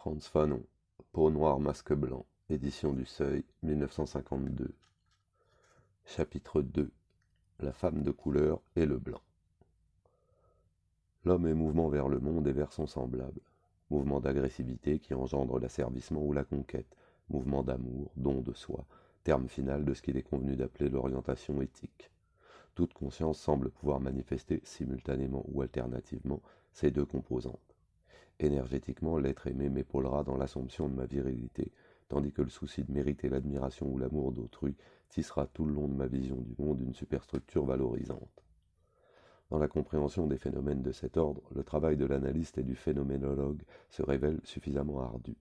Frantz Fanon, Peau noire masque blanc, édition du Seuil, 1952. Chapitre 2. La femme de couleur et le blanc. L'homme est mouvement vers le monde et vers son semblable. Mouvement d'agressivité qui engendre l'asservissement ou la conquête. Mouvement d'amour, don de soi, terme final de ce qu'il est convenu d'appeler l'orientation éthique. Toute conscience semble pouvoir manifester, simultanément ou alternativement, ces deux composantes. Énergétiquement, l'être aimé m'épaulera dans l'assomption de ma virilité, tandis que le souci de mériter l'admiration ou l'amour d'autrui tissera tout le long de ma vision du monde une superstructure valorisante. Dans la compréhension des phénomènes de cet ordre, le travail de l'analyste et du phénoménologue se révèle suffisamment ardu.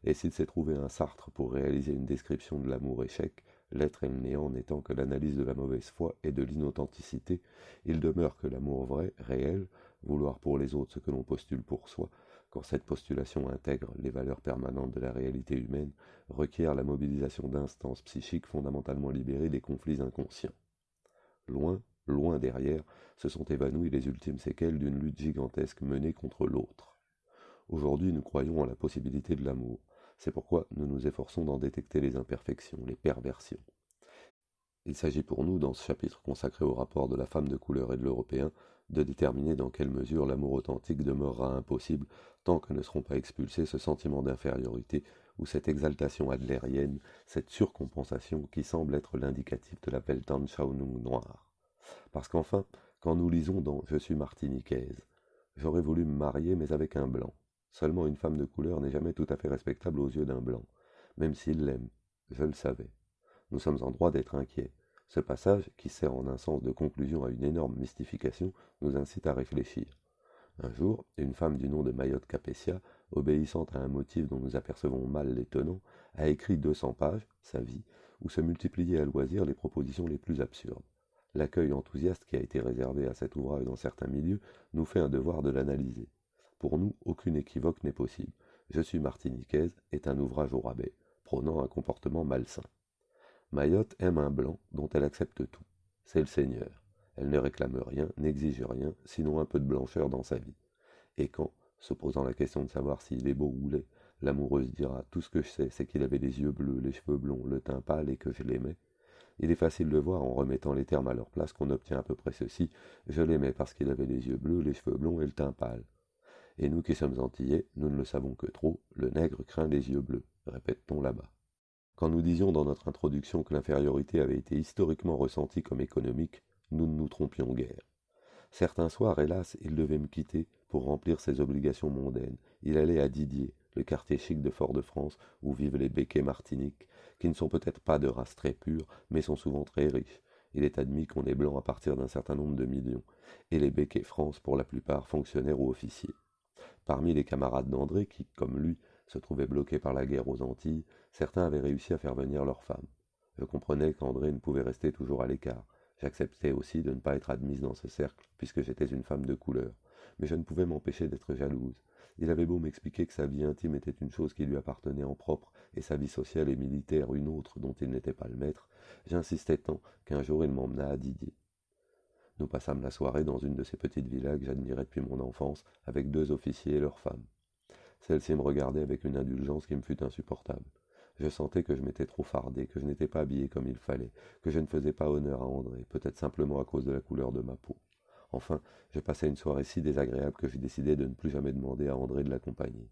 Et s'il s'est trouvé un Sartre pour réaliser une description de l'amour échec, l'être et le néant n'étant que l'analyse de la mauvaise foi et de l'inauthenticité, il demeure que l'amour vrai, réel, vouloir pour les autres ce que l'on postule pour soi, quand cette postulation intègre les valeurs permanentes de la réalité humaine, requiert la mobilisation d'instances psychiques fondamentalement libérées des conflits inconscients. Loin, loin derrière, se sont évanouies les ultimes séquelles d'une lutte gigantesque menée contre l'autre. Aujourd'hui, nous croyons en la possibilité de l'amour. C'est pourquoi nous nous efforçons d'en détecter les imperfections, les perversions. Il s'agit pour nous, dans ce chapitre consacré au rapport de la femme de couleur et de l'Européen, de déterminer dans quelle mesure l'amour authentique demeurera impossible tant que ne seront pas expulsés ce sentiment d'infériorité ou cette exaltation adlérienne, cette surcompensation qui semble être l'indicatif de la Weltanschauung noire. Parce qu'enfin, quand nous lisons dans « Je suis martiniquaise », j'aurais voulu me marier mais avec un blanc. Seulement une femme de couleur n'est jamais tout à fait respectable aux yeux d'un blanc, même s'il l'aime, je le savais. Nous sommes en droit d'être inquiets. Ce passage, qui sert en un sens de conclusion à une énorme mystification, nous incite à réfléchir. Un jour, une femme du nom de Mayotte Capétia, obéissant à un motif dont nous apercevons mal l'étonnant, a écrit 200 pages, sa vie, où se multipliaient à loisir les propositions les plus absurdes. L'accueil enthousiaste qui a été réservé à cet ouvrage dans certains milieux nous fait un devoir de l'analyser. Pour nous, aucune équivoque n'est possible. Je suis martiniquaise est un ouvrage au rabais, prônant un comportement malsain. Mayotte aime un blanc dont elle accepte tout. C'est le Seigneur. Elle ne réclame rien, n'exige rien, sinon un peu de blancheur dans sa vie. Et quand, se posant la question de savoir s'il est beau ou laid, l'amoureuse dira « Tout ce que je sais, c'est qu'il avait les yeux bleus, les cheveux blonds, le teint pâle et que je l'aimais », il est facile de voir en remettant les termes à leur place qu'on obtient à peu près ceci « Je l'aimais parce qu'il avait les yeux bleus, les cheveux blonds et le teint pâle ». Et nous qui sommes antillais, nous ne le savons que trop, le nègre craint les yeux bleus, répète-t-on là-bas. Quand nous disions dans notre introduction que l'infériorité avait été historiquement ressentie comme économique, nous ne nous trompions guère. Certains soirs, hélas, il devait me quitter pour remplir ses obligations mondaines. Il allait à Didier, le quartier chic de Fort-de-France, où vivent les béquets martiniques, qui ne sont peut-être pas de race très pure, mais sont souvent très riches. Il est admis qu'on est blanc à partir d'un certain nombre de millions, et les béquets France, pour la plupart, fonctionnaires ou officiers. Parmi les camarades d'André, qui, comme lui, se trouvaient bloqués par la guerre aux Antilles, certains avaient réussi à faire venir leurs femmes. Je comprenais qu'André ne pouvait rester toujours à l'écart. J'acceptais aussi de ne pas être admise dans ce cercle, puisque j'étais une femme de couleur. Mais je ne pouvais m'empêcher d'être jalouse. Il avait beau m'expliquer que sa vie intime était une chose qui lui appartenait en propre, et sa vie sociale et militaire une autre dont il n'était pas le maître, j'insistais tant qu'un jour il m'emmena à Didier. Nous passâmes la soirée dans une de ces petites villas que j'admirais depuis mon enfance, avec 2 officiers et leurs femmes. Celle-ci me regardait avec une indulgence qui me fut insupportable. Je sentais que je m'étais trop fardé, que je n'étais pas habillé comme il fallait, que je ne faisais pas honneur à André, peut-être simplement à cause de la couleur de ma peau. Enfin, je passais une soirée si désagréable que je décidai de ne plus jamais demander à André de l'accompagner.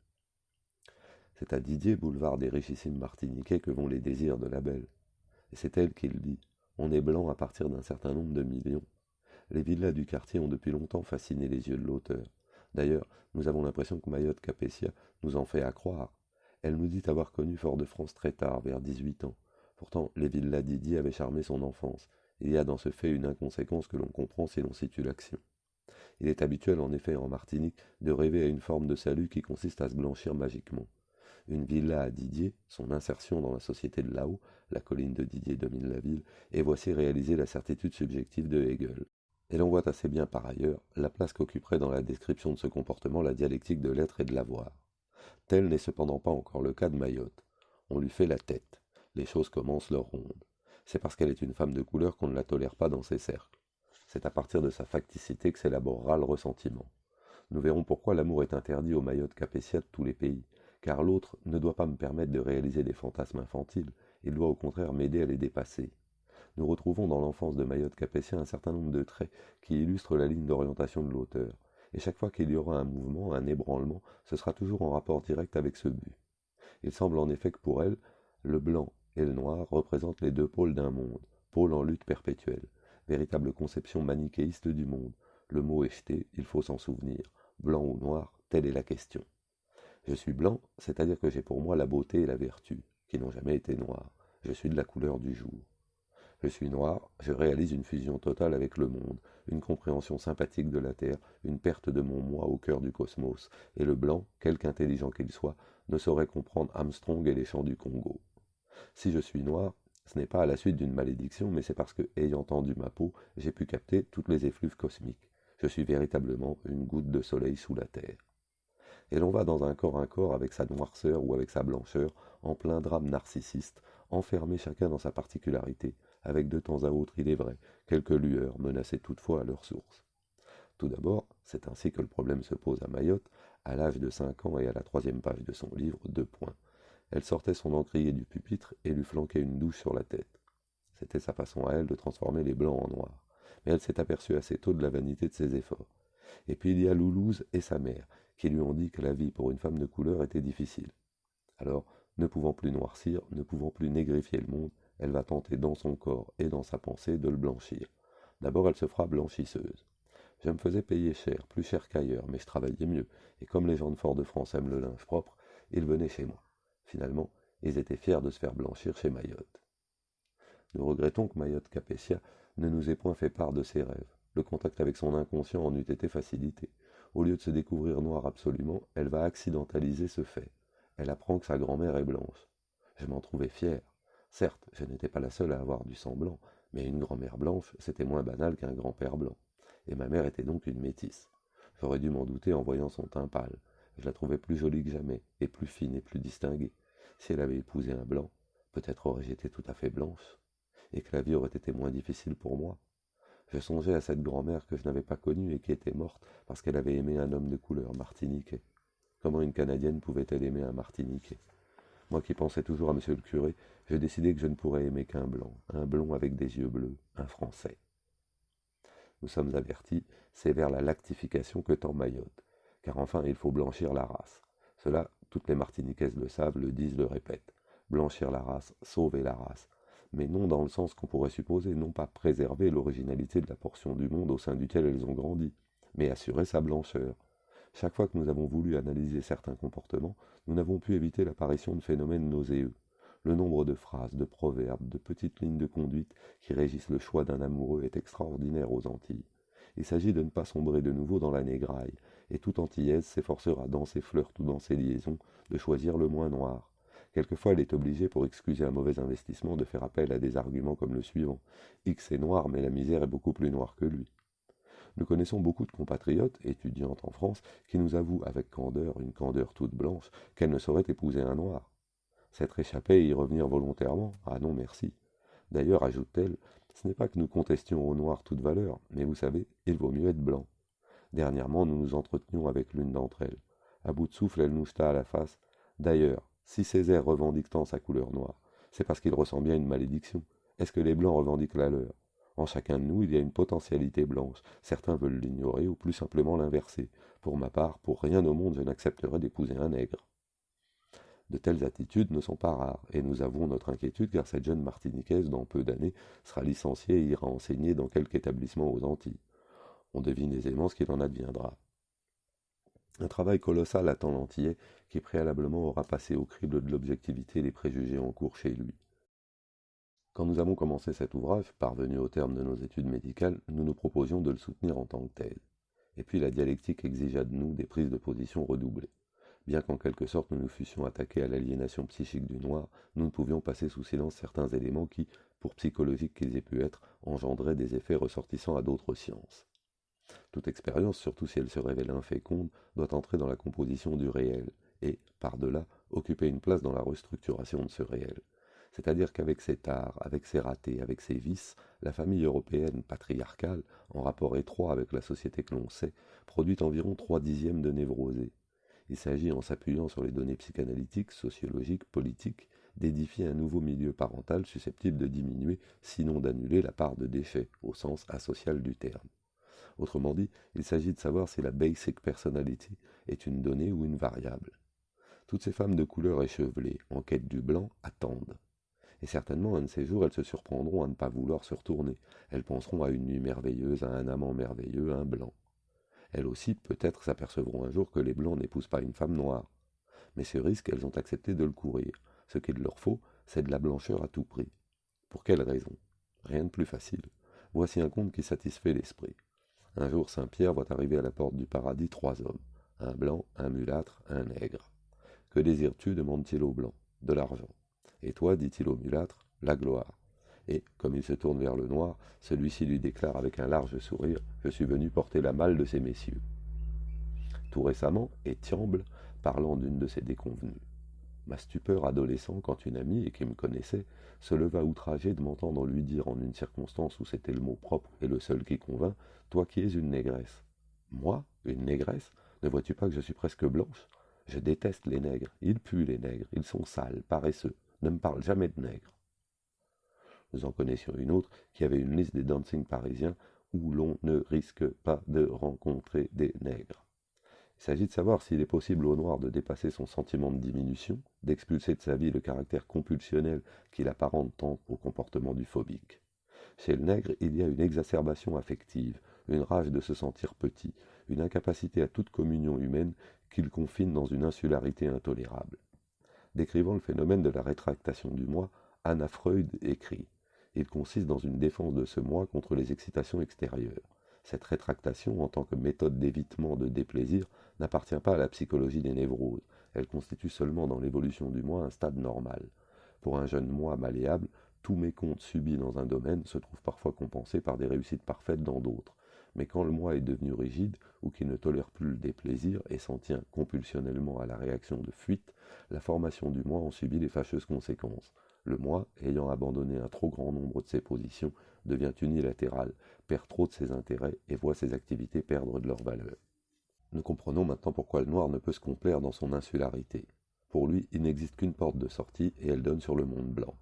C'est à Didier, boulevard des richissimes Martiniquais, que vont les désirs de la belle. Et c'est elle qui le dit. On est blanc à partir d'un certain nombre de millions. Les villas du quartier ont depuis longtemps fasciné les yeux de l'auteur. D'ailleurs, nous avons l'impression que Mayotte Capétia nous en fait à croire. Elle nous dit avoir connu Fort-de-France très tard, vers 18 ans. Pourtant, les villas Didier avaient charmé son enfance. Il y a dans ce fait une inconséquence que l'on comprend si l'on situe l'action. Il est habituel, en effet, en Martinique, de rêver à une forme de salut qui consiste à se blanchir magiquement. Une villa à Didier, son insertion dans la société de là-haut, la colline de Didier domine la ville, et voici réaliser la certitude subjective de Hegel. Et l'on voit assez bien par ailleurs la place qu'occuperait dans la description de ce comportement la dialectique de l'être et de l'avoir. Tel n'est cependant pas encore le cas de Mayotte. On lui fait la tête. Les choses commencent leur ronde. C'est parce qu'elle est une femme de couleur qu'on ne la tolère pas dans ces cercles. C'est à partir de sa facticité que s'élaborera le ressentiment. Nous verrons pourquoi l'amour est interdit aux Mayotte Capétia de tous les pays, car l'autre ne doit pas me permettre de réaliser des fantasmes infantiles, il doit au contraire m'aider à les dépasser. Nous retrouvons dans l'enfance de Mayotte Capétia un certain nombre de traits qui illustrent la ligne d'orientation de l'auteur, et chaque fois qu'il y aura un mouvement, un ébranlement, ce sera toujours en rapport direct avec ce but. Il semble en effet que pour elle, le blanc et le noir représentent les deux pôles d'un monde, pôles en lutte perpétuelle, véritable conception manichéiste du monde. Le mot est jeté, il faut s'en souvenir. Blanc ou noir, telle est la question. Je suis blanc, c'est-à-dire que j'ai pour moi la beauté et la vertu, qui n'ont jamais été noires. Je suis de la couleur du jour. Je suis noir, je réalise une fusion totale avec le monde, une compréhension sympathique de la Terre, une perte de mon moi au cœur du cosmos, et le blanc, quelque intelligent qu'il soit, ne saurait comprendre Armstrong et les chants du Congo. Si je suis noir, ce n'est pas à la suite d'une malédiction, mais c'est parce que, ayant tendu ma peau, j'ai pu capter toutes les effluves cosmiques. Je suis véritablement une goutte de soleil sous la terre. Et l'on va dans un corps avec sa noirceur ou avec sa blancheur, en plein drame narcissiste, enfermés chacun dans sa particularité, avec de temps à autre, il est vrai, quelques lueurs menacées toutefois à leur source. Tout d'abord, c'est ainsi que le problème se pose à Mayotte, à l'âge de 5 ans et à la 3e page de son livre, 2 points. Elle sortait son encrier du pupitre et lui flanquait une douche sur la tête. C'était sa façon à elle de transformer les blancs en noirs. Mais elle s'est aperçue assez tôt de la vanité de ses efforts. Et puis il y a Loulouse et sa mère, qui lui ont dit que la vie pour une femme de couleur était difficile. Alors, ne pouvant plus noircir, ne pouvant plus négrifier le monde, elle va tenter dans son corps et dans sa pensée de le blanchir. D'abord elle se fera blanchisseuse. Je me faisais payer cher, plus cher qu'ailleurs, mais je travaillais mieux, et comme les gens de Fort-de-France aiment le linge propre, ils venaient chez moi. Finalement, ils étaient fiers de se faire blanchir chez Mayotte. Nous regrettons que Mayotte Capétia ne nous ait point fait part de ses rêves. Le contact avec son inconscient en eût été facilité. Au lieu de se découvrir noire absolument, elle va accidentaliser ce fait. Elle apprend que sa grand-mère est blanche. Je m'en trouvais fier. Certes, je n'étais pas la seule à avoir du sang blanc, mais une grand-mère blanche, c'était moins banal qu'un grand-père blanc. Et ma mère était donc une métisse. J'aurais dû m'en douter en voyant son teint pâle. Je la trouvais plus jolie que jamais, et plus fine et plus distinguée. Si elle avait épousé un blanc, peut-être aurais-je été tout à fait blanche, et que la vie aurait été moins difficile pour moi. Je songeais à cette grand-mère que je n'avais pas connue et qui était morte parce qu'elle avait aimé un homme de couleur martiniquais. Comment une Canadienne pouvait-elle aimer un Martiniquais? Moi qui pensais toujours à monsieur le curé, j'ai décidé que je ne pourrais aimer qu'un blanc, un blond avec des yeux bleus, un Français. Nous sommes avertis, c'est vers la lactification que tend Mayotte, car enfin il faut blanchir la race. Cela, toutes les Martiniquaises le savent, le disent, le répètent. Blanchir la race, sauver la race. Mais non dans le sens qu'on pourrait supposer, non pas préserver l'originalité de la portion du monde au sein duquel elles ont grandi, mais assurer sa blancheur. Chaque fois que nous avons voulu analyser certains comportements, nous n'avons pu éviter l'apparition de phénomènes nauséeux. Le nombre de phrases, de proverbes, de petites lignes de conduite qui régissent le choix d'un amoureux est extraordinaire aux Antilles. Il s'agit de ne pas sombrer de nouveau dans la négraille, et toute Antillaise s'efforcera dans ses flirts ou dans ses liaisons de choisir le moins noir. Quelquefois elle est obligée, pour excuser un mauvais investissement, de faire appel à des arguments comme le suivant. X est noir, mais la misère est beaucoup plus noire que lui. Nous connaissons beaucoup de compatriotes, étudiantes en France, qui nous avouent avec candeur, une candeur toute blanche, qu'elles ne sauraient épouser un noir. S'être échappée et y revenir volontairement? Ah non, merci. D'ailleurs, ajoute-t-elle, ce n'est pas que nous contestions au noir toute valeur, mais vous savez, il vaut mieux être blanc. Dernièrement, nous nous entretenions avec l'une d'entre elles. À bout de souffle, elle nous jeta à la face. D'ailleurs, si Césaire revendique tant sa couleur noire, c'est parce qu'il ressent bien une malédiction. Est-ce que les blancs revendiquent la leur? En chacun de nous, il y a une potentialité blanche. Certains veulent l'ignorer ou plus simplement l'inverser. Pour ma part, pour rien au monde, je n'accepterais d'épouser un nègre. De telles attitudes ne sont pas rares, et nous avouons notre inquiétude car cette jeune Martiniquaise, dans peu d'années, sera licenciée et ira enseigner dans quelque établissement aux Antilles. On devine aisément ce qu'il en adviendra. Un travail colossal attend l'Antillais, qui préalablement aura passé au crible de l'objectivité les préjugés en cours chez lui. Quand nous avons commencé cet ouvrage, parvenu au terme de nos études médicales, nous nous proposions de le soutenir en tant que tel. Et puis la dialectique exigea de nous des prises de position redoublées. Bien qu'en quelque sorte nous nous fussions attaqués à l'aliénation psychique du noir, nous ne pouvions passer sous silence certains éléments qui, pour psychologiques qu'ils aient pu être, engendraient des effets ressortissant à d'autres sciences. Toute expérience, surtout si elle se révèle inféconde, doit entrer dans la composition du réel, et, par-delà, occuper une place dans la restructuration de ce réel. C'est-à-dire qu'avec ses tares, avec ses ratés, avec ses vices, la famille européenne patriarcale, en rapport étroit avec la société que l'on sait, produit environ 3/10 de névrosés. Il s'agit, en s'appuyant sur les données psychanalytiques, sociologiques, politiques, d'édifier un nouveau milieu parental susceptible de diminuer, sinon d'annuler la part de déchets, au sens asocial du terme. Autrement dit, il s'agit de savoir si la basic personality est une donnée ou une variable. Toutes ces femmes de couleur échevelées, en quête du blanc, attendent. Et certainement, un de ces jours, elles se surprendront à ne pas vouloir se retourner. Elles penseront à une nuit merveilleuse, à un amant merveilleux, à un blanc. Elles aussi, peut-être, s'apercevront un jour que les blancs n'épousent pas une femme noire. Mais ce risque, elles ont accepté de le courir. Ce qu'il leur faut, c'est de la blancheur à tout prix. Pour quelle raison? Rien de plus facile. Voici un conte qui satisfait l'esprit. Un jour, Saint Pierre voit arriver à la porte du paradis 3 hommes. Un blanc, un mulâtre, un nègre. Que désires-tu demande-t-il au blanc. De l'argent. Et toi, dit-il au mulâtre, la gloire. Et, comme il se tourne vers le noir, celui-ci lui déclare avec un large sourire, je suis venu porter la malle de ces messieurs. Tout récemment, Étiamble, parlant d'une de ces déconvenues. Ma stupeur adolescent quand une amie, et qui me connaissait, se leva outragée de m'entendre lui dire en une circonstance où c'était le mot propre et le seul qui convint, toi qui es une négresse. Moi, une négresse? Ne vois-tu pas que je suis presque blanche? Je déteste les nègres, ils puent les nègres, ils sont sales, paresseux, ne me parle jamais de nègres. Nous en connaissions une autre qui avait une liste des dancing parisiens où l'on ne risque pas de rencontrer des nègres. Il s'agit de savoir s'il est possible au noir de dépasser son sentiment de diminution, d'expulser de sa vie le caractère compulsionnel qu'il apparente tant au comportement du phobique. Chez le nègre, il y a une exacerbation affective, une rage de se sentir petit, une incapacité à toute communion humaine qu'il confine dans une insularité intolérable. Décrivant le phénomène de la rétractation du moi, Anna Freud écrit « Il consiste dans une défense de ce moi contre les excitations extérieures. Cette rétractation, en tant que méthode d'évitement de déplaisir, n'appartient pas à la psychologie des névroses. Elle constitue seulement dans l'évolution du moi un stade normal. Pour un jeune moi malléable, tout mécompte subi dans un domaine se trouve parfois compensé par des réussites parfaites dans d'autres. Mais quand le moi est devenu rigide, ou qu'il ne tolère plus le déplaisir et s'en tient compulsionnellement à la réaction de fuite, la formation du moi en subit les fâcheuses conséquences. Le moi, ayant abandonné un trop grand nombre de ses positions, devient unilatéral, perd trop de ses intérêts et voit ses activités perdre de leur valeur. Nous comprenons maintenant pourquoi le noir ne peut se complaire dans son insularité. Pour lui, il n'existe qu'une porte de sortie et elle donne sur le monde blanc.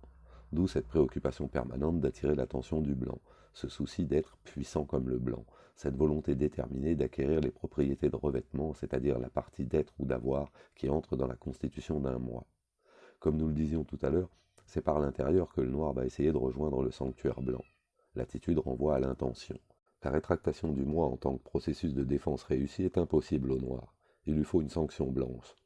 D'où cette préoccupation permanente d'attirer l'attention du blanc, ce souci d'être puissant comme le blanc, cette volonté déterminée d'acquérir les propriétés de revêtement, c'est-à-dire la partie d'être ou d'avoir qui entre dans la constitution d'un moi. Comme nous le disions tout à l'heure, c'est par l'intérieur que le noir va essayer de rejoindre le sanctuaire blanc. L'attitude renvoie à l'intention. La rétractation du moi en tant que processus de défense réussi est impossible au noir. Il lui faut une sanction blanche.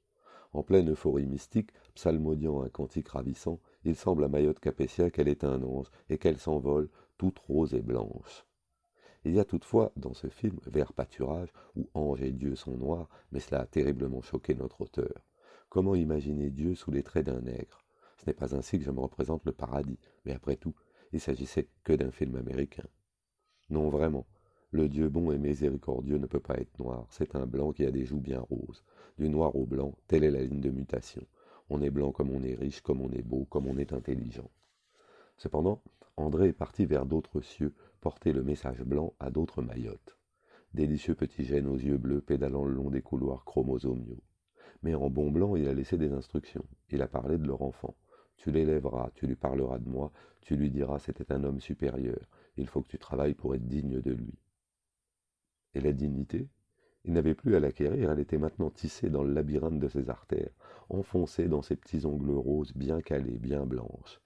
En pleine euphorie mystique, psalmodiant un cantique ravissant, il semble à Mayotte Capétia qu'elle est un ange et qu'elle s'envole, toute rose et blanche. Il y a toutefois, dans ce film, Vert pâturage, où ange et Dieu sont noirs, mais cela a terriblement choqué notre auteur. Comment imaginer Dieu sous les traits d'un nègre? Ce n'est pas ainsi que je me représente le paradis, mais après tout, il s'agissait que d'un film américain. Non, vraiment, le Dieu bon et miséricordieux ne peut pas être noir, c'est un blanc qui a des joues bien roses. Du noir au blanc, telle est la ligne de mutation. On est blanc comme on est riche, comme on est beau, comme on est intelligent. Cependant, André est parti vers d'autres cieux, porter le message blanc à d'autres Mayottes. Délicieux petits gènes aux yeux bleus pédalant le long des couloirs chromosomiaux. Mais en bon blanc, il a laissé des instructions. Il a parlé de leur enfant. Tu l'élèveras, tu lui parleras de moi, tu lui diras c'était un homme supérieur. Il faut que tu travailles pour être digne de lui. Et la dignité? Il n'avait plus à l'acquérir, elle était maintenant tissée dans le labyrinthe de ses artères, enfoncée dans ses petits ongles roses, bien calés, bien blanches.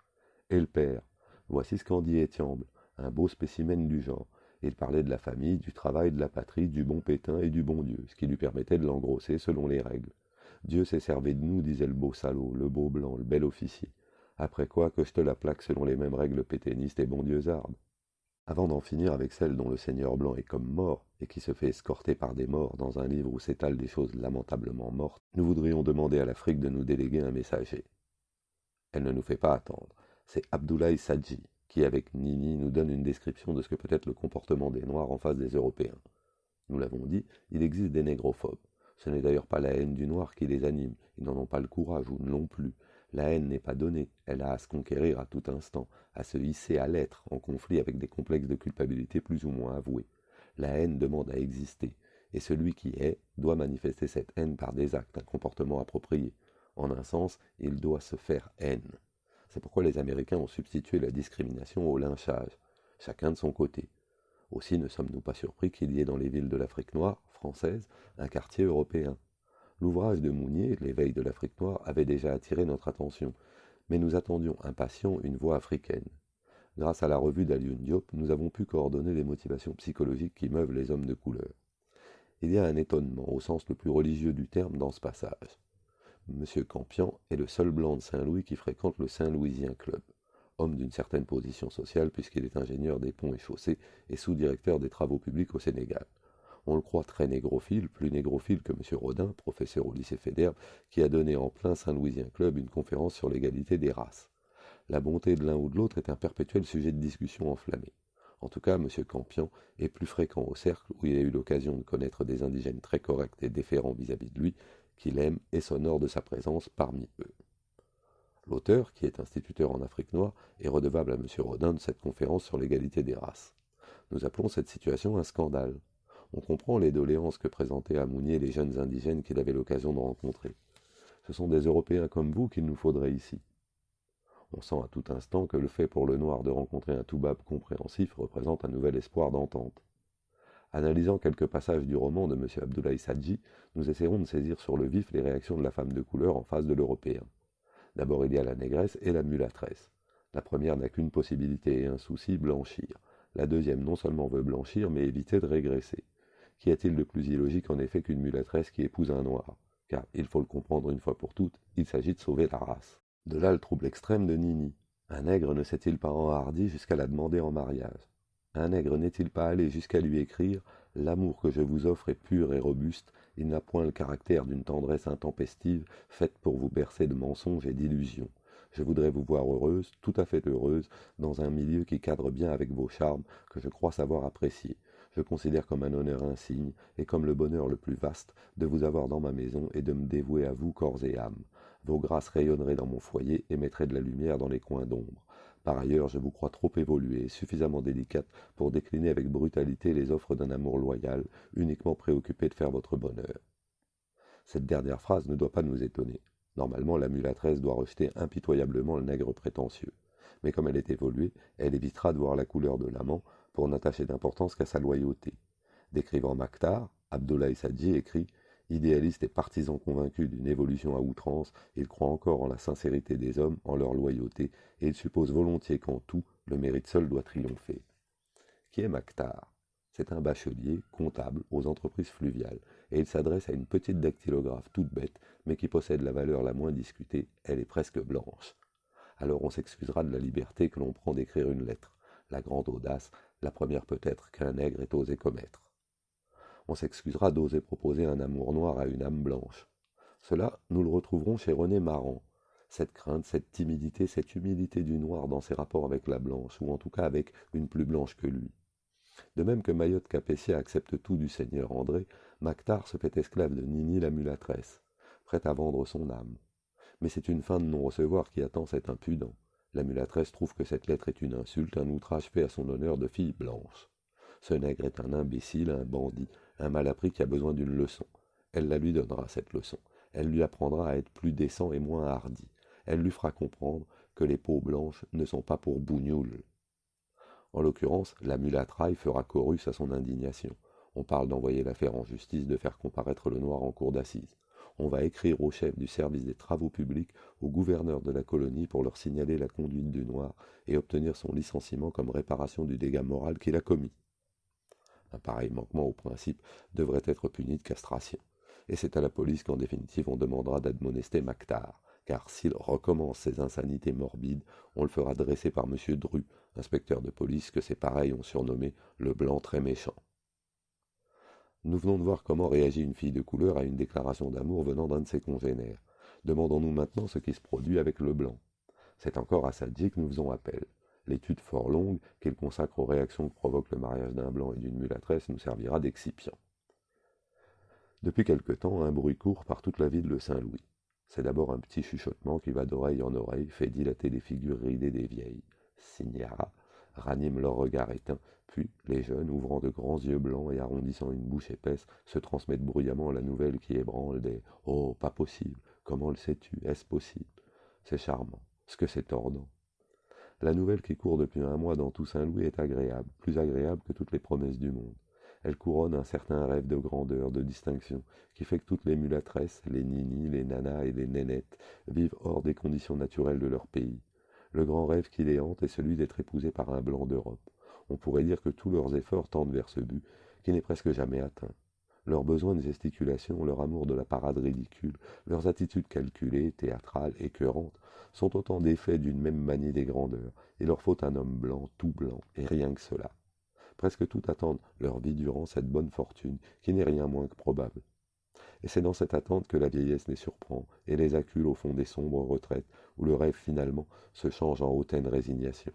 Et le père, voici ce qu'en dit Étiamble, un beau spécimen du genre. Il parlait de la famille, du travail, de la patrie, du bon Pétain et du bon Dieu, ce qui lui permettait de l'engrosser selon les règles. Dieu s'est servi de nous, disait le beau salaud, le beau blanc, le bel officier. Après quoi, que je te la plaque selon les mêmes règles pétainistes et bon Dieu zardes. Avant d'en finir avec celle dont le seigneur blanc est comme mort, et qui se fait escorter par des morts dans un livre où s'étalent des choses lamentablement mortes, nous voudrions demander à l'Afrique de nous déléguer un messager. Elle ne nous fait pas attendre. C'est Abdoulaye Sadji, qui avec Nini nous donne une description de ce que peut être le comportement des Noirs en face des Européens. Nous l'avons dit, il existe des négrophobes. Ce n'est d'ailleurs pas la haine du noir qui les anime, ils n'en ont pas le courage ou ne l'ont plus. La haine n'est pas donnée, elle a à se conquérir à tout instant, à se hisser à l'être, en conflit avec des complexes de culpabilité plus ou moins avoués. La haine demande à exister, et celui qui hait doit manifester cette haine par des actes, un comportement approprié. En un sens, il doit se faire haine. C'est pourquoi les Américains ont substitué la discrimination au lynchage, chacun de son côté. Aussi ne sommes-nous pas surpris qu'il y ait dans les villes de l'Afrique noire, française, un quartier européen. L'ouvrage de Mounier, L'éveil de l'Afrique noire, avait déjà attiré notre attention, mais nous attendions impatients une voix africaine. Grâce à la revue d'Alioune Diop, nous avons pu coordonner les motivations psychologiques qui meuvent les hommes de couleur. Il y a un étonnement, au sens le plus religieux du terme, dans ce passage. M. Campion est le seul blanc de Saint-Louis qui fréquente le Saint-Louisien Club. Homme d'une certaine position sociale puisqu'il est ingénieur des ponts et chaussées et sous-directeur des travaux publics au Sénégal. On le croit très négrophile, plus négrophile que M. Rodin, professeur au lycée Faidherbe, qui a donné en plein Saint-Louisien Club une conférence sur l'égalité des races. La bonté de l'un ou de l'autre est un perpétuel sujet de discussion enflammé. En tout cas, M. Campion est plus fréquent au cercle où il a eu l'occasion de connaître des indigènes très corrects et déférents vis-à-vis de lui, qu'il aime et s'honore de sa présence parmi eux. L'auteur, qui est instituteur en Afrique noire, est redevable à M. Rodin de cette conférence sur l'égalité des races. Nous appelons cette situation un scandale. On comprend les doléances que présentaient à Mounier les jeunes indigènes qu'il avait l'occasion de rencontrer. Ce sont des Européens comme vous qu'il nous faudrait ici. On sent à tout instant que le fait pour le noir de rencontrer un toubab compréhensif représente un nouvel espoir d'entente. Analysant quelques passages du roman de M. Abdoulaye Sadji, nous essaierons de saisir sur le vif les réactions de la femme de couleur en face de l'Européen. D'abord il y a la négresse et la mulâtresse. La première n'a qu'une possibilité et un souci, blanchir. La deuxième non seulement veut blanchir, mais éviter de régresser. Qu'y a-t-il de plus illogique en effet qu'une mulâtresse qui épouse un noir? Car, il faut le comprendre une fois pour toutes, il s'agit de sauver la race. De là le trouble extrême de Nini. Un nègre ne s'est-il pas enhardi jusqu'à la demander en mariage? Un nègre n'est-il pas allé jusqu'à lui écrire « L'amour que je vous offre est pur et robuste, il n'a point le caractère d'une tendresse intempestive, faite pour vous bercer de mensonges et d'illusions. Je voudrais vous voir heureuse, tout à fait heureuse, dans un milieu qui cadre bien avec vos charmes, que je crois savoir apprécier. Je considère comme un honneur insigne, et comme le bonheur le plus vaste, de vous avoir dans ma maison et de me dévouer à vous corps et âme. Vos grâces rayonneraient dans mon foyer et mettraient de la lumière dans les coins d'ombre. Par ailleurs, je vous crois trop évoluée et suffisamment délicate pour décliner avec brutalité les offres d'un amour loyal, uniquement préoccupé de faire votre bonheur. » Cette dernière phrase ne doit pas nous étonner. Normalement, la mulâtresse doit rejeter impitoyablement le nègre prétentieux. Mais comme elle est évoluée, elle évitera de voir la couleur de l'amant pour n'attacher d'importance qu'à sa loyauté. Décrivant Mactar, Abdoulaye Sadji écrit « Idéaliste et partisan convaincu d'une évolution à outrance, il croit encore en la sincérité des hommes, en leur loyauté, et il suppose volontiers qu'en tout, le mérite seul doit triompher. » Qui est Mactar? C'est un bachelier, comptable, aux entreprises fluviales, et il s'adresse à une petite dactylographe toute bête, mais qui possède la valeur la moins discutée, elle est presque blanche. Alors on s'excusera de la liberté que l'on prend d'écrire une lettre, la grande audace, la première peut-être qu'un nègre ait osé commettre. On s'excusera d'oser proposer un amour noir à une âme blanche. Cela, nous le retrouverons chez René Maran. Cette crainte, cette timidité, cette humilité du noir dans ses rapports avec la blanche, ou en tout cas avec une plus blanche que lui. De même que Mayotte Capétia accepte tout du seigneur André, Mactar se fait esclave de Nini la mulâtresse, prête à vendre son âme. Mais c'est une fin de non-recevoir qui attend cet impudent. La mulâtresse trouve que cette lettre est une insulte, un outrage fait à son honneur de fille blanche. Ce nègre est un imbécile, un bandit, un malappris qui a besoin d'une leçon. Elle la lui donnera, cette leçon. Elle lui apprendra à être plus décent et moins hardi. Elle lui fera comprendre que les peaux blanches ne sont pas pour bougnoul. En l'occurrence, la mulâtraille fera chorus à son indignation. On parle d'envoyer l'affaire en justice, de faire comparaître le noir en cour d'assises. On va écrire au chef du service des travaux publics, au gouverneur de la colonie pour leur signaler la conduite du noir et obtenir son licenciement comme réparation du dégât moral qu'il a commis. Un pareil manquement au principe devrait être puni de castration. Et c'est à la police qu'en définitive on demandera d'admonester Mactar, car s'il recommence ses insanités morbides, on le fera dresser par M. Dru, inspecteur de police que ses pareils ont surnommé le blanc très méchant. Nous venons de voir comment réagit une fille de couleur à une déclaration d'amour venant d'un de ses congénères. Demandons-nous maintenant ce qui se produit avec le blanc. C'est encore à Sadji que nous faisons appel. L'étude fort longue qu'il consacre aux réactions que provoque le mariage d'un blanc et d'une mulâtresse nous servira d'excipient. Depuis quelque temps, un bruit court par toute la ville de Saint-Louis. C'est d'abord un petit chuchotement qui va d'oreille en oreille, fait dilater les figures ridées des vieilles. Signara, raniment leur regard éteint, puis les jeunes, ouvrant de grands yeux blancs et arrondissant une bouche épaisse, se transmettent bruyamment la nouvelle qui ébranle des «Oh, pas possible! Comment le sais-tu? Est-ce possible?» C'est charmant, ce que c'est tordant. La nouvelle qui court depuis un mois dans Toussaint-Louis est agréable, plus agréable que toutes les promesses du monde. Elle couronne un certain rêve de grandeur, de distinction, qui fait que toutes les mulâtresses, les ninis, les nanas et les nénettes vivent hors des conditions naturelles de leur pays. Le grand rêve qui les hante est celui d'être épousés par un blanc d'Europe. On pourrait dire que tous leurs efforts tendent vers ce but, qui n'est presque jamais atteint. Leurs besoins de gesticulation, leur amour de la parade ridicule, leurs attitudes calculées, théâtrales, écœurantes, sont autant d'effets d'une même manie des grandeurs. Il leur faut un homme blanc, tout blanc, et rien que cela. Presque tout attendent leur vie durant cette bonne fortune, qui n'est rien moins que probable. Et c'est dans cette attente que la vieillesse les surprend, et les accule au fond des sombres retraites, où le rêve finalement se change en hautaine résignation.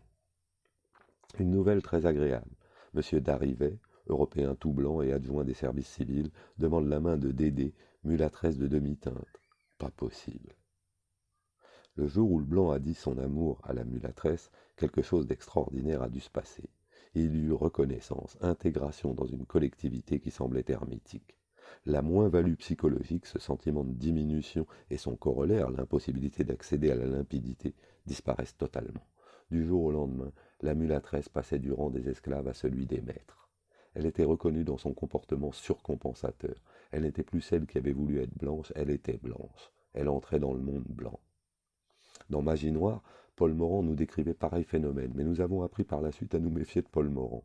Une nouvelle très agréable. Monsieur Darivet, Européen tout blanc et adjoint des services civils, demande la main de Dédé, mulâtresse de demi-teinte. Pas possible. Le jour où le blanc a dit son amour à la mulâtresse, quelque chose d'extraordinaire a dû se passer. Il y eut reconnaissance, intégration dans une collectivité qui semblait hermétique. La moins-value psychologique, ce sentiment de diminution et son corollaire, l'impossibilité d'accéder à la limpidité, disparaissent totalement. Du jour au lendemain, la mulâtresse passait du rang des esclaves à celui des maîtres. Elle était reconnue dans son comportement surcompensateur. Elle n'était plus celle qui avait voulu être blanche, elle était blanche. Elle entrait dans le monde blanc. Dans Magie Noire, Paul Morand nous décrivait pareil phénomène, mais nous avons appris par la suite à nous méfier de Paul Morand.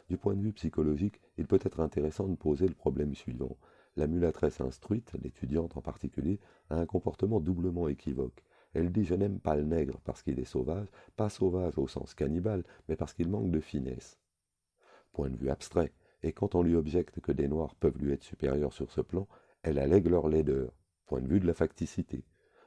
Du point de vue psychologique, il peut être intéressant de poser le problème suivant. La mulâtresse instruite, l'étudiante en particulier, a un comportement doublement équivoque. Elle dit «je n'aime pas le nègre parce qu'il est sauvage», pas sauvage au sens cannibale, mais parce qu'il manque de finesse. Point de vue abstrait, et quand on lui objecte que des noirs peuvent lui être supérieurs sur ce plan, elle allègue leur laideur. Point de vue de la facticité.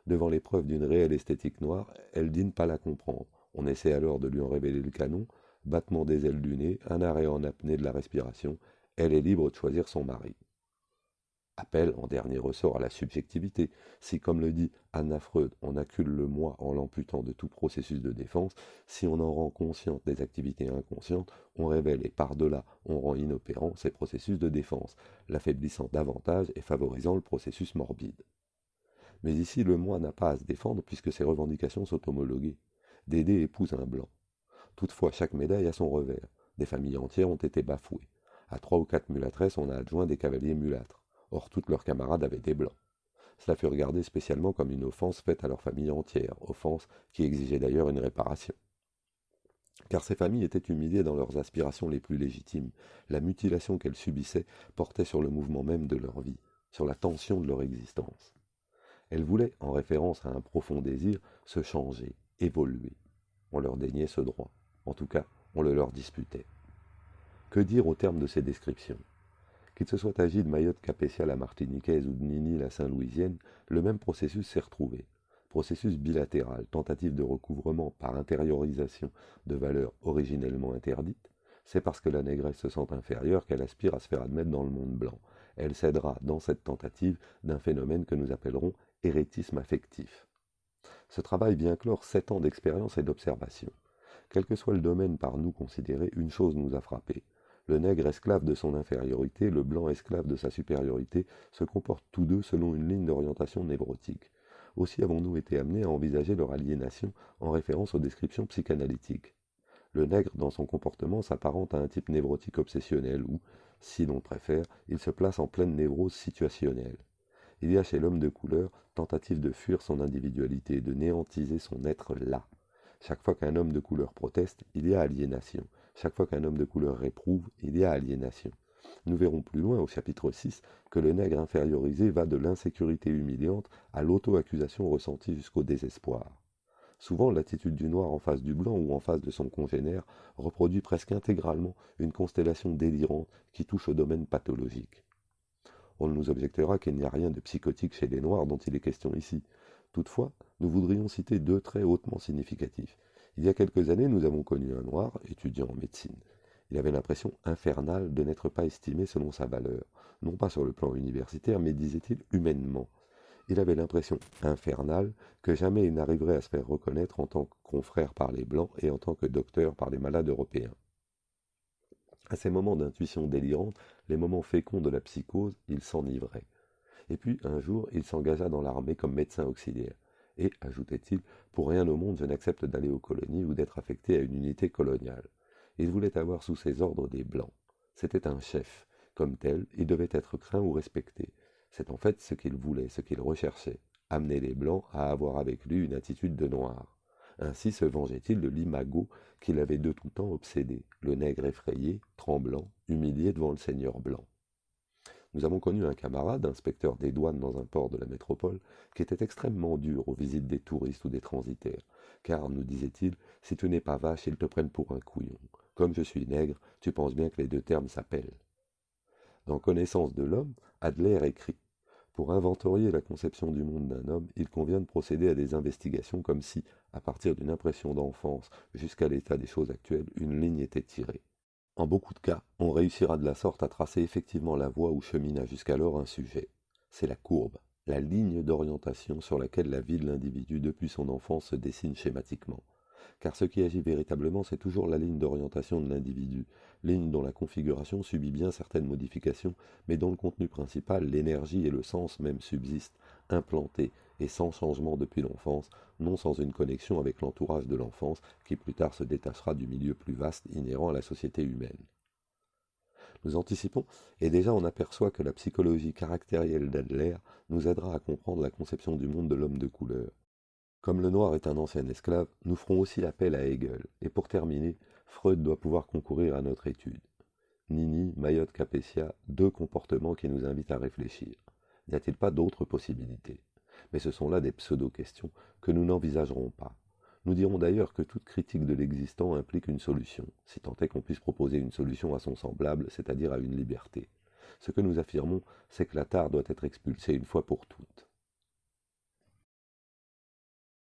Devant l'épreuve d'une réelle esthétique noire, elle dit ne pas la comprendre. On essaie alors de lui en révéler le canon, battement des ailes du nez, un arrêt en apnée de la respiration, elle est libre de choisir son mari. Appel en dernier ressort à la subjectivité. Si, comme le dit Anna Freud, on accule le moi en l'amputant de tout processus de défense, si on en rend consciente des activités inconscientes, on révèle et par-delà, on rend inopérant ces processus de défense, l'affaiblissant davantage et favorisant le processus morbide. Mais ici, le moi n'a pas à se défendre puisque ses revendications sont homologuées. Dédé épouse un blanc. Toutefois, chaque médaille a son revers. Des familles entières ont été bafouées. À 3 ou 4 mulâtresses, on a adjoint des cavaliers mulâtres. Or, toutes leurs camarades avaient des blancs. Cela fut regardé spécialement comme une offense faite à leur famille entière, offense qui exigeait d'ailleurs une réparation. Car ces familles étaient humiliées dans leurs aspirations les plus légitimes. La mutilation qu'elles subissaient portait sur le mouvement même de leur vie, sur la tension de leur existence. Elles voulaient, en référence à un profond désir, se changer, évoluer. On leur déniait ce droit. En tout cas, on le leur disputait. Que dire au terme de ces descriptions? Qu'il se soit agi de Mayotte capétia la martiniquaise ou de Nini la Saint-Louisienne, le même processus s'est retrouvé. Processus bilatéral, tentative de recouvrement par intériorisation de valeurs originellement interdites. C'est parce que la négresse se sent inférieure qu'elle aspire à se faire admettre dans le monde blanc. Elle cédera dans cette tentative d'un phénomène que nous appellerons hérétisme affectif. Ce travail vient clore 7 ans d'expérience et d'observation. Quel que soit le domaine par nous considéré, une chose nous a frappé. Le nègre esclave de son infériorité, le blanc esclave de sa supériorité, se comportent tous deux selon une ligne d'orientation névrotique. Aussi avons-nous été amenés à envisager leur aliénation en référence aux descriptions psychanalytiques. Le nègre, dans son comportement, s'apparente à un type névrotique obsessionnel ou, si l'on préfère, il se place en pleine névrose situationnelle. Il y a chez l'homme de couleur tentative de fuir son individualité, de néantiser son être là. Chaque fois qu'un homme de couleur proteste, il y a aliénation. Chaque fois qu'un homme de couleur réprouve, il y a aliénation. Nous verrons plus loin, au chapitre 6, que le nègre infériorisé va de l'insécurité humiliante à l'auto-accusation ressentie jusqu'au désespoir. Souvent, l'attitude du noir en face du blanc ou en face de son congénère reproduit presque intégralement une constellation délirante qui touche au domaine pathologique. On nous objectera qu'il n'y a rien de psychotique chez les noirs dont il est question ici. Toutefois, nous voudrions citer 2 traits hautement significatifs. Il y a quelques années, nous avons connu un noir, étudiant en médecine. Il avait l'impression infernale de n'être pas estimé selon sa valeur, non pas sur le plan universitaire, mais, disait-il, humainement. Il avait l'impression infernale que jamais il n'arriverait à se faire reconnaître en tant que confrère par les Blancs et en tant que docteur par les malades européens. À ces moments d'intuition délirante, les moments féconds de la psychose, il s'enivrait. Et puis, un jour, il s'engagea dans l'armée comme médecin auxiliaire. Et, ajoutait-il, pour rien au monde je n'accepte d'aller aux colonies ou d'être affecté à une unité coloniale. Il voulait avoir sous ses ordres des Blancs. C'était un chef. Comme tel, il devait être craint ou respecté. C'est en fait ce qu'il voulait, ce qu'il recherchait. Amener les Blancs à avoir avec lui une attitude de noir. Ainsi se vengeait-il de l'imago qui l'avait de tout temps obsédé, le nègre effrayé, tremblant, humilié devant le seigneur blanc. Nous avons connu un camarade, inspecteur des douanes dans un port de la métropole, qui était extrêmement dur aux visites des touristes ou des transitaires, car, nous disait-il, si tu n'es pas vache, ils te prennent pour un couillon. Comme je suis nègre, tu penses bien que les deux termes s'appellent. Dans Connaissance de l'homme, Adler écrit: pour inventorier la conception du monde d'un homme, il convient de procéder à des investigations comme si, à partir d'une impression d'enfance jusqu'à l'état des choses actuelles, une ligne était tirée. En beaucoup de cas, on réussira de la sorte à tracer effectivement la voie où chemina jusqu'alors un sujet. C'est la courbe, la ligne d'orientation sur laquelle la vie de l'individu depuis son enfance se dessine schématiquement. Car ce qui agit véritablement, c'est toujours la ligne d'orientation de l'individu, ligne dont la configuration subit bien certaines modifications, mais dont le contenu principal, l'énergie et le sens même subsistent, implantés et sans changement depuis l'enfance, non sans une connexion avec l'entourage de l'enfance, qui plus tard se détachera du milieu plus vaste inhérent à la société humaine. Nous anticipons, et déjà on aperçoit que la psychologie caractérielle d'Adler nous aidera à comprendre la conception du monde de l'homme de couleur. Comme le noir est un ancien esclave, nous ferons aussi appel à Hegel, et pour terminer, Freud doit pouvoir concourir à notre étude. Nini, Mayotte Capétia, deux comportements qui nous invitent à réfléchir. N'y a-t-il pas d'autres possibilités? Mais ce sont là des pseudo-questions que nous n'envisagerons pas. Nous dirons d'ailleurs que toute critique de l'existant implique une solution, si tant est qu'on puisse proposer une solution à son semblable, c'est-à-dire à une liberté. Ce que nous affirmons, c'est que la tare doit être expulsée une fois pour toutes.